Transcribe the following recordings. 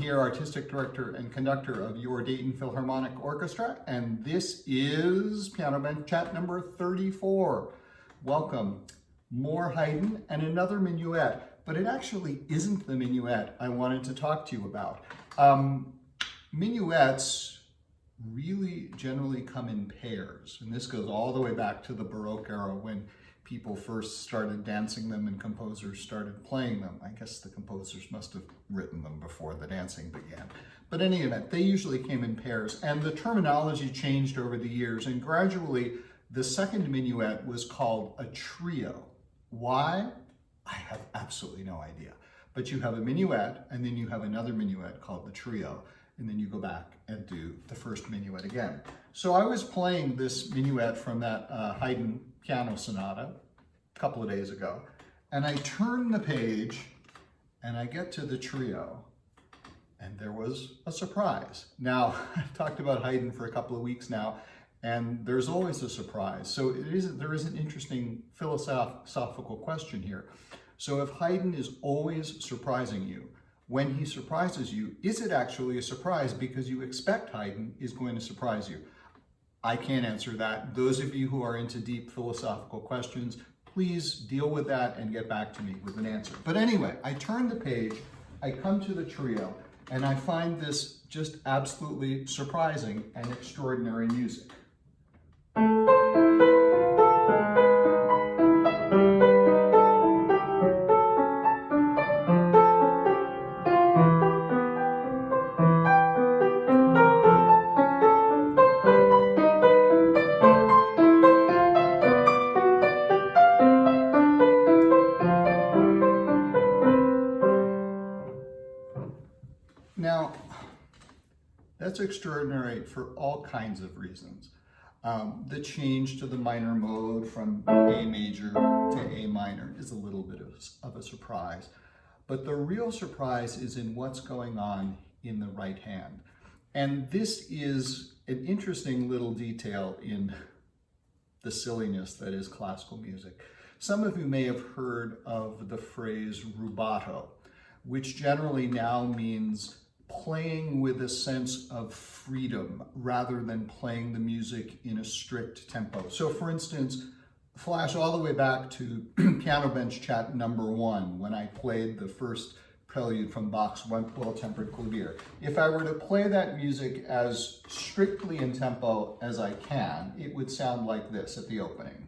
here, artistic director and conductor of your Dayton Philharmonic Orchestra, and this is Piano Bench Chat number 34. Welcome. More Haydn and another minuet, but it actually isn't the minuet I wanted to talk to you about. Minuets really generally come in pairs, and this goes all the way back to the Baroque era when people first started dancing them and composers started playing them. I guess the composers must have written them before the dancing began. But in any event, they usually came in pairs, and the terminology changed over the years, and gradually the second minuet was called a trio. Why? I have absolutely no idea. But you have a minuet, and then you have another minuet called the trio, and then you go back and do the first minuet again. So I was playing this minuet from that Haydn piano sonata a couple of days ago, and I turn the page and I get to the trio, and there was a surprise. Now, I've talked about Haydn for a couple of weeks now, and there's always a surprise. So there is an interesting philosophical question here. So if Haydn is always surprising you, when he surprises you, is it actually a surprise because you expect Haydn is going to surprise you? I can't answer that. Those of you who are into deep philosophical questions, please deal with that and get back to me with an answer. But anyway, I turn the page, I come to the trio, and I find this just absolutely surprising and extraordinary music. Now, that's extraordinary for all kinds of reasons. The change to the minor mode from A major to A minor is a little bit of a surprise. But the real surprise is in what's going on in the right hand. And this is an interesting little detail in the silliness that is classical music. Some of you may have heard of the phrase rubato, which generally now means playing with a sense of freedom rather than playing the music in a strict tempo. So for instance, flash all the way back to Piano Bench Chat number 1 when I played the first prelude from Bach's Well-Tempered Clavier. If I were to play that music as strictly in tempo as I can, it would sound like this at the opening.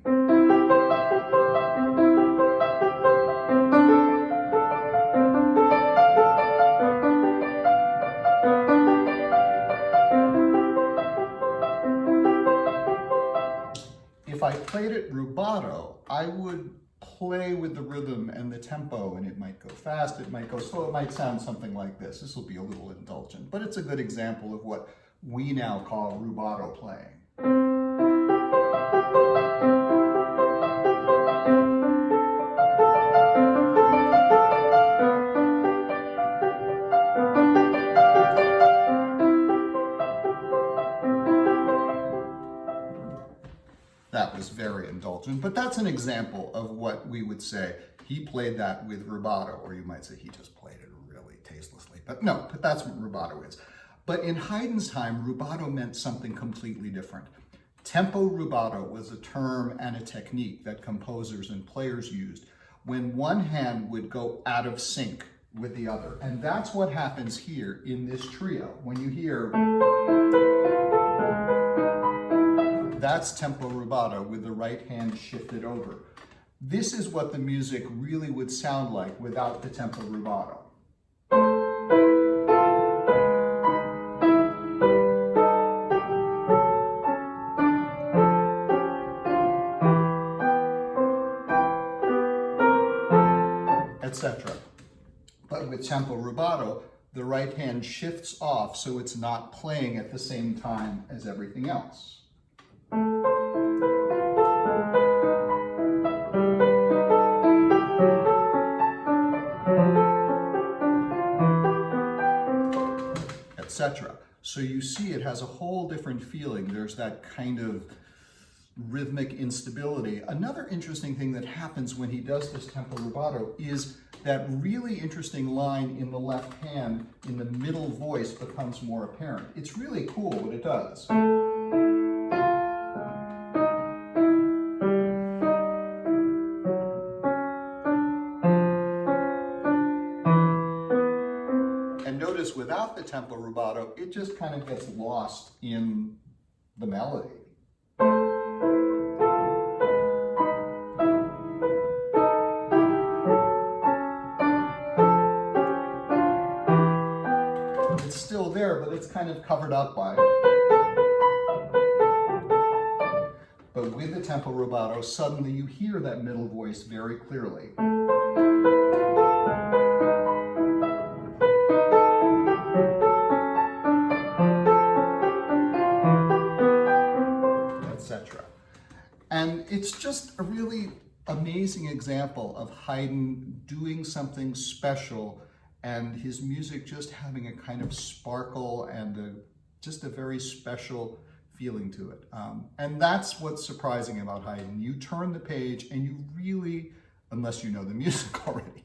If I played it rubato, I would play with the rhythm and the tempo, and it might go fast, it might go slow, it might sound something like this. This will be a little indulgent, but it's a good example of what we now call rubato playing. That was very indulgent, but that's an example of what we would say. He played that with rubato, or you might say he just played it really tastelessly. But no, but that's what rubato is. But in Haydn's time, rubato meant something completely different. Tempo rubato was a term and a technique that composers and players used when one hand would go out of sync with the other. And that's what happens here in this trio. When you hear, that's tempo rubato with the right hand shifted over. This is what the music really would sound like without the tempo rubato. Etc. But with tempo rubato, the right hand shifts off so it's not playing at the same time as everything else. Etc. So you see it has a whole different feeling. There's that kind of rhythmic instability. Another interesting thing that happens when he does this tempo rubato is that really interesting line in the left hand in the middle voice becomes more apparent. It's really cool what it does. And notice without the tempo rubato, it just kind of gets lost in the melody. It's still there, but it's kind of covered up by it. But with the tempo rubato, suddenly you hear that middle voice very clearly. Etc. And it's just a really amazing example of Haydn doing something special and his music just having a kind of sparkle and just a very special feeling to it. And that's what's surprising about Haydn. You turn the page and you really, unless you know the music already,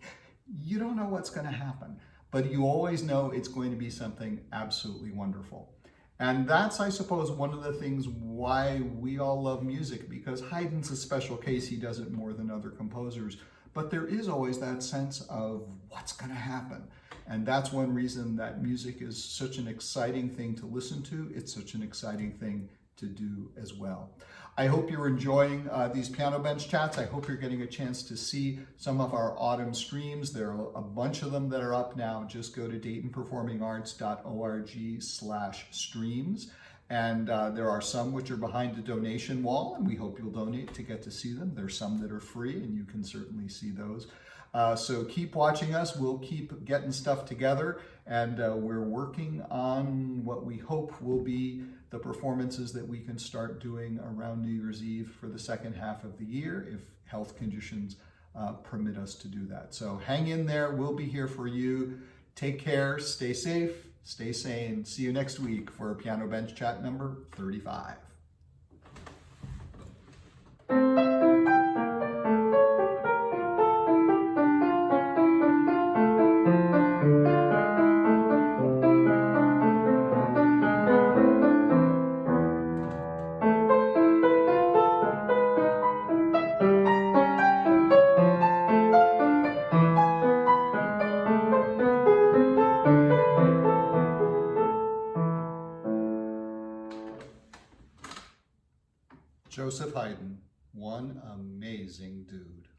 you don't know what's going to happen. But you always know it's going to be something absolutely wonderful. And that's, I suppose, one of the things why we all love music, because Haydn's a special case. He does it more than other composers. But there is always that sense of what's going to happen. And that's one reason that music is such an exciting thing to listen to. It's such an exciting thing to do as well. I hope you're enjoying these Piano Bench chats. I hope you're getting a chance to see some of our autumn streams. There are a bunch of them that are up now. Just go to DaytonPerformingArts.org/streams. And there are some which are behind a donation wall, and we hope you'll donate to get to see them. There's some that are free, and you can certainly see those. So keep watching us. We'll keep getting stuff together, and we're working on what we hope will be the performances that we can start doing around New Year's Eve for the second half of the year, if health conditions permit us to do that. So hang in there. We'll be here for you. Take care. Stay safe. Stay sane. See you next week for Piano Bench Chat number 35. Joseph Haydn, one amazing dude.